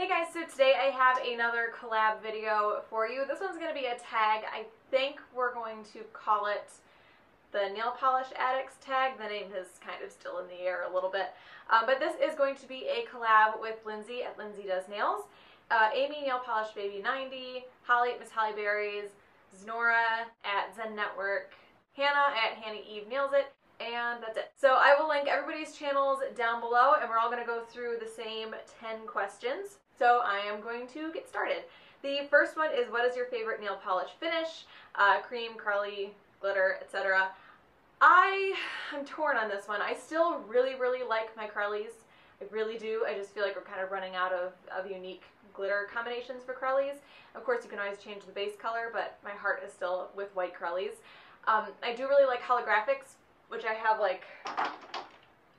Hey guys, so today I have another collab video for you. This one's going to be a tag. I think we're going to call it the Nail Polish Addicts tag. The name is kind of still in the air a little bit. But this is going to be a collab with Lindsay at Lindsay Does Nails, Amy Nail Polish Baby 90, Holly at Miss Holly Berries, Znora at Zen Network, Hannah at Hannah Eve Nails It, and that's it. So I will link everybody's channels down below, and we're all going to go through the same 10 questions. So I am going to get started. The first one is, what is your favorite nail polish finish? Cream, crelly, glitter, etc. I'm torn on this one. I still really like my crellies. I really do. I just feel like we're kind of running out of unique glitter combinations for crellies. Of course, you can always change the base color, but my heart is still with white crellies. I do really like holographics, which I have like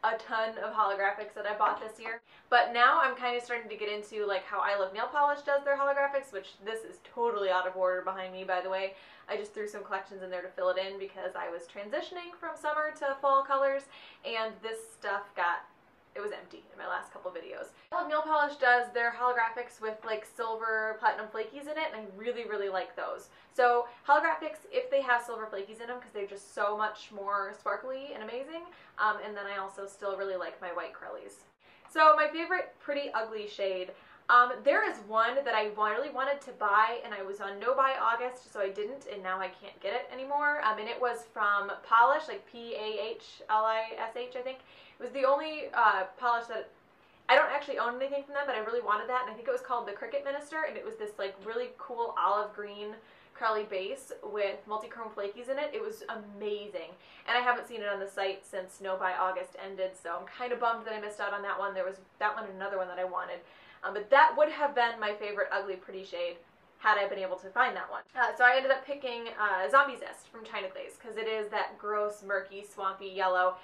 a ton of holographics that I bought this year. But now I'm kind of starting to get into like how I Love Nail Polish does their holographics, which this is totally out of order behind me, by the way. I just threw some collections in there to fill it in because I was transitioning from summer to fall colors, and this stuff it was empty in my last couple videos. I Love Nail Polish does their holographics with like silver platinum flakies in it, and I really like those. So holographics, if they have silver flakies in them, because they're just so much more sparkly and amazing. And then I also still really like my white crellies. So my favorite Pretty Ugly shade. There is one that I really wanted to buy, and I was on no buy August, so I didn't, and now I can't get it anymore. And it was from Polish, like P-A-H-L-I-S-H, I think. It was the only polish that I don't actually own anything from them, but I really wanted that, and I think it was called the Cricket Minister, and it was this like really cool olive green crelly base with multi-chrome flakies in it. It was amazing, and I haven't seen it on the site since No Buy August ended, so I'm kind of bummed that I missed out on that one. There was that one and another one that I wanted, but that would have been my favorite Ugly Pretty shade had I been able to find that one. So I ended up picking Zombie Zest from China Glaze, because it is that gross, murky, swampy yellow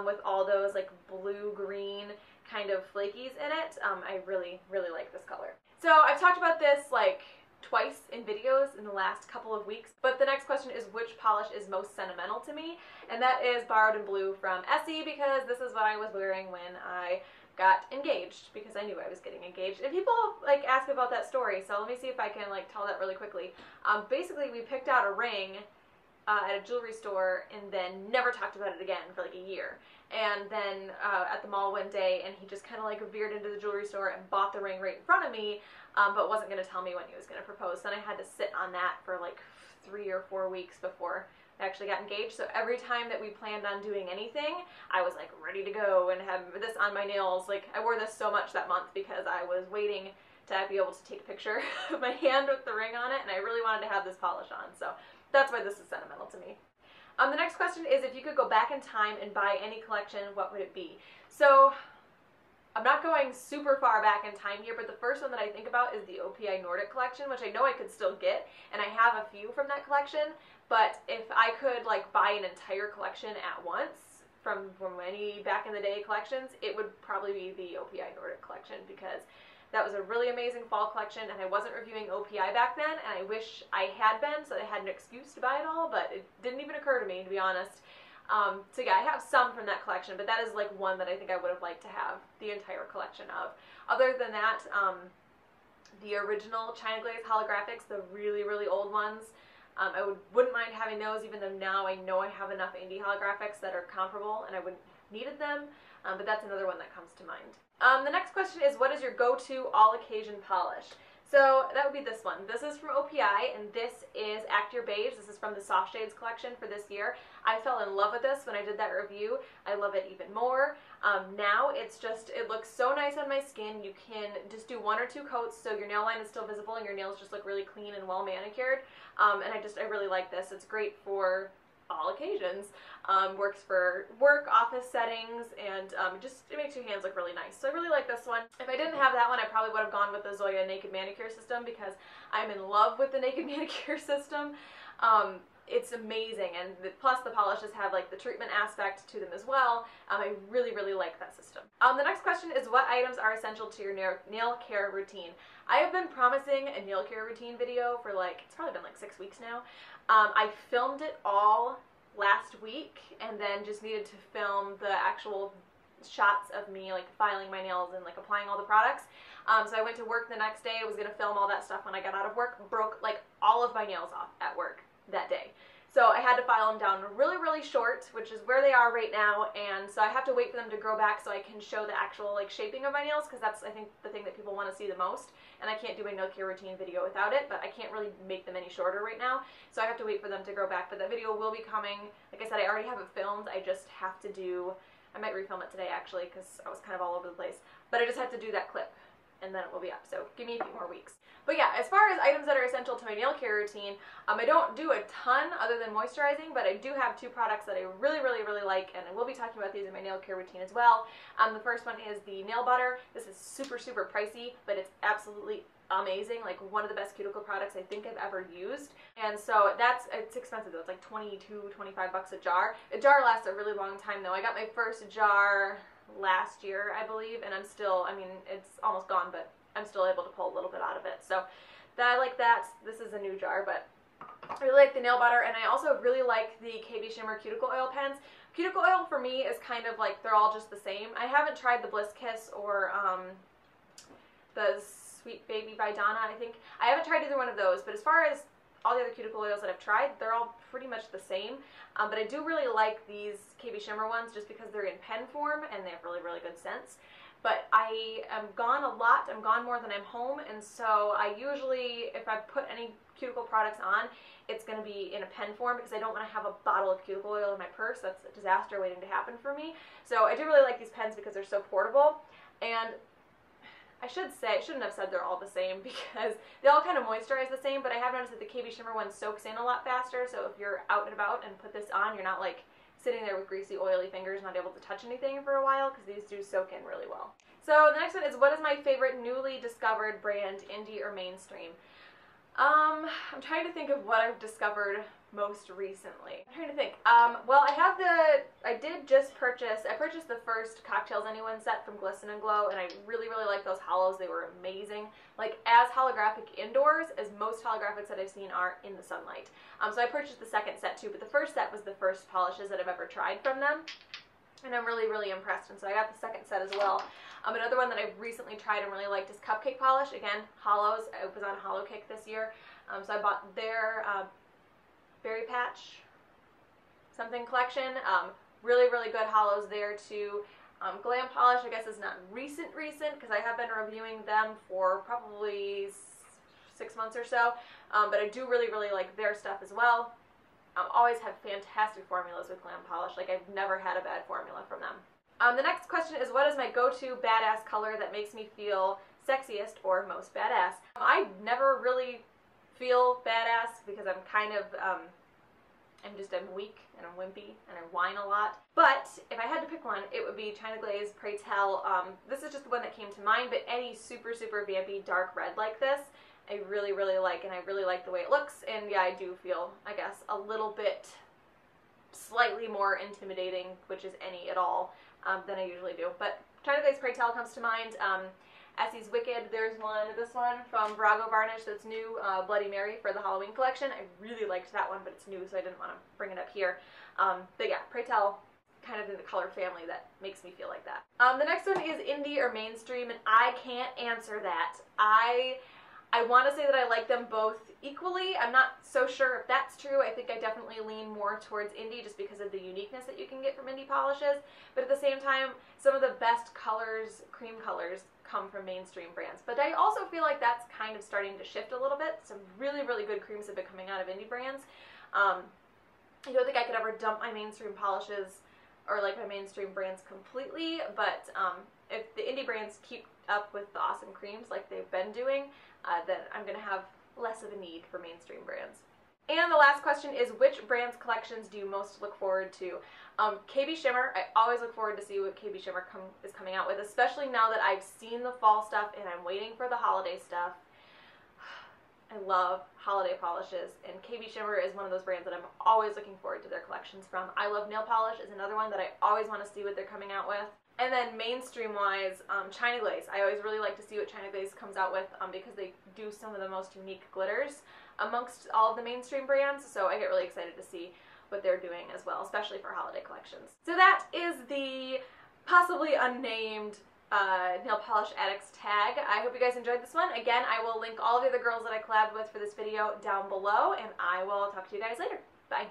with all those like blue-green kind of flakies in it. I really like this color. So I've talked about this like twice in videos in the last couple of weeks, but the next question is, which polish is most sentimental to me? And that is Borrowed in Blue from Essie, because this is what I was wearing when I got engaged, because I knew I was getting engaged. And people like ask me about that story, so let me see if I can like tell that really quickly. Basically, we picked out a ring at a jewelry store and then never talked about it again for like a year. And then at the mall one day, and he just kind of like veered into the jewelry store and bought the ring right in front of me, but wasn't going to tell me when he was going to propose. Then I had to sit on that for like 3 or 4 weeks before I actually got engaged. So every time that we planned on doing anything, I was like ready to go and have this on my nails. Like I wore this so much that month because I was waiting to be able to take a picture of my hand with the ring on it, and I really wanted to have this polish on. So that's why this is sentimental to me. The next question is, if you could go back in time and buy any collection, what would it be? So I'm not going super far back in time here, but the first one that I think about is the OPI Nordic collection, which I know I could still get, and I have a few from that collection. But if I could like buy an entire collection at once from any back in the day collections, it would probably be the OPI Nordic collection, because that was a really amazing fall collection, and I wasn't reviewing OPI back then, and I wish I had been, so I had an excuse to buy it all, but it didn't even occur to me, to be honest. So yeah, I have some from that collection, but that is like one that I think I would have liked to have the entire collection of. Other than that, the original China Glaze holographics, the really old ones, I wouldn't mind having those, even though now I know I have enough indie holographics that are comparable and I wouldn't have needed them, but that's another one that comes to mind. The next question is, what is your go-to all-occasion polish? So that would be this one. This is from OPI, and this is Act Your Beige. This is from the Soft Shades collection for this year. I fell in love with this when I did that review. I love it even more. Now it looks so nice on my skin. You can just do 1 or 2 coats, so your nail line is still visible and your nails just look really clean and well manicured. And I really like this. It's great for all occasions. Works for work, office settings, and it makes your hands look really nice. So I really like this one. If I didn't have that one, I probably would have gone with the Zoya Naked Manicure System, because I'm in love with the Naked Manicure System. It's amazing, and plus the polishes have like the treatment aspect to them as well. I really like that system. The next question is, what items are essential to your nail care routine? I have been promising a nail care routine video for like, it's probably been like 6 weeks now. I filmed it all last week, and then just needed to film the actual shots of me like filing my nails and like applying all the products. So I went to work the next day. I was going to film all that stuff when I got out of work. Broke like all of my nails off at work that day. So I had to file them down really, really short, which is where they are right now, and so I have to wait for them to grow back so I can show the actual like shaping of my nails, because that's, I think, the thing that people want to see the most, and I can't do my nail care routine video without it, but I can't really make them any shorter right now, so I have to wait for them to grow back. But that video will be coming. Like I said, I already have it filmed. I just have to do, I might refilm it today actually, because I was kind of all over the place, but I just have to do that clip, and then it will be up, so give me a few more weeks. But yeah, as far as items that are essential to my nail care routine, I don't do a ton other than moisturizing, but I do have two products that I really, really, really like, and I will be talking about these in my nail care routine as well. The first one is the nail butter. This is super, super pricey, but it's absolutely amazing, like one of the best cuticle products I think I've ever used. And so it's expensive though. It's like 22, 25 bucks a jar. A jar lasts a really long time though. I got my first jar last year, I believe, and I'm still, I mean, it's almost gone, but I'm still able to pull a little bit out of it. So I like that. This is a new jar, but I really like the nail butter, and I also really like the KB Shimmer cuticle oil pens. Cuticle oil for me is kind of like, they're all just the same. I haven't tried the Bliss Kiss or the Sweet Baby by Donna, I think. I haven't tried either one of those, but as far as all the other cuticle oils that I've tried, they're all pretty much the same. But I do really like these KB Shimmer ones just because they're in pen form and they have really, really good scents. But I am gone a lot. I'm gone more than I'm home, and so I usually, if I put any cuticle products on, it's going to be in a pen form because I don't want to have a bottle of cuticle oil in my purse. That's a disaster waiting to happen for me. So I do really like these pens because they're so portable. And I shouldn't have said they're all the same because they all kind of moisturize the same, but I have noticed that the KB Shimmer one soaks in a lot faster, so if you're out and about and put this on, you're not like sitting there with greasy, oily fingers, not able to touch anything for a while, because these do soak in really well. So the next one is, what is my favorite newly discovered brand, indie or mainstream? I'm trying to think of what I've discovered most recently. I'm trying to think. Well, I purchased the first Cocktails Anyone set from Glisten and Glow, and I really, really like those hollows. They were amazing. Like, as holographic indoors as most holographics that I've seen are in the sunlight. So I purchased the second set too, but the first set was the first polishes that I've ever tried from them, and I'm really, really impressed, and so I got the second set as well. Another one that I've recently tried and really liked is Cupcake Polish. Again, hollows. I was on Hollow Cake this year, so I bought their Berry Patch something collection. Really, really good hollows there too. Glam Polish, I guess, is not recent because I have been reviewing them for probably 6 months or so, but I do really, really like their stuff as well. Always have fantastic formulas with Glam Polish. Like, I've never had a bad formula from them. The next question is, what is my go-to badass color that makes me feel sexiest or most badass? I never really feel badass because I'm kind of, I'm weak and I'm wimpy and I whine a lot. But if I had to pick one, it would be China Glaze Pray Tell. This is just the one that came to mind, but any super, super vampy dark red like this, I really, really like, and I really like the way it looks. And yeah, I do feel, I guess, a little bit slightly more intimidating, which is any at all, than I usually do. But China Glaze Pray Tell comes to mind. Essie's Wicked, there's this one from Virago Varnish that's new, Bloody Mary for the Halloween collection. I really liked that one, but it's new, so I didn't want to bring it up here. But yeah, Pray Tell, kind of in the color family that makes me feel like that. The next one is indie or mainstream, and I can't answer that. I want to say that I like them both equally. I'm not so sure if that's true. I think I definitely lean more towards indie just because of the uniqueness that you can get from indie polishes. But at the same time, some of the best colors, cream colors, come from mainstream brands. But I also feel like that's kind of starting to shift a little bit. Some really, really good creams have been coming out of indie brands. I don't think I could ever dump my mainstream polishes or like my mainstream brands completely, but if the indie brands keep up with the awesome creams like they've been doing, then I'm going to have less of a need for mainstream brands. And the last question is, which brands' collections do you most look forward to? KB Shimmer, I always look forward to see what KB Shimmer is coming out with, especially now that I've seen the fall stuff and I'm waiting for the holiday stuff. I love holiday polishes, and KB Shimmer is one of those brands that I'm always looking forward to their collections from. I Love Nail Polish is another one that I always want to see what they're coming out with. And then mainstream-wise, China Glaze. I always really like to see what China Glaze comes out with because they do some of the most unique glitters amongst all of the mainstream brands, so I get really excited to see what they're doing as well, especially for holiday collections. So that is the possibly unnamed nail polish addicts tag. I hope you guys enjoyed this one. Again, I will link all of the other girls that I collabed with for this video down below, and I will talk to you guys later. Bye.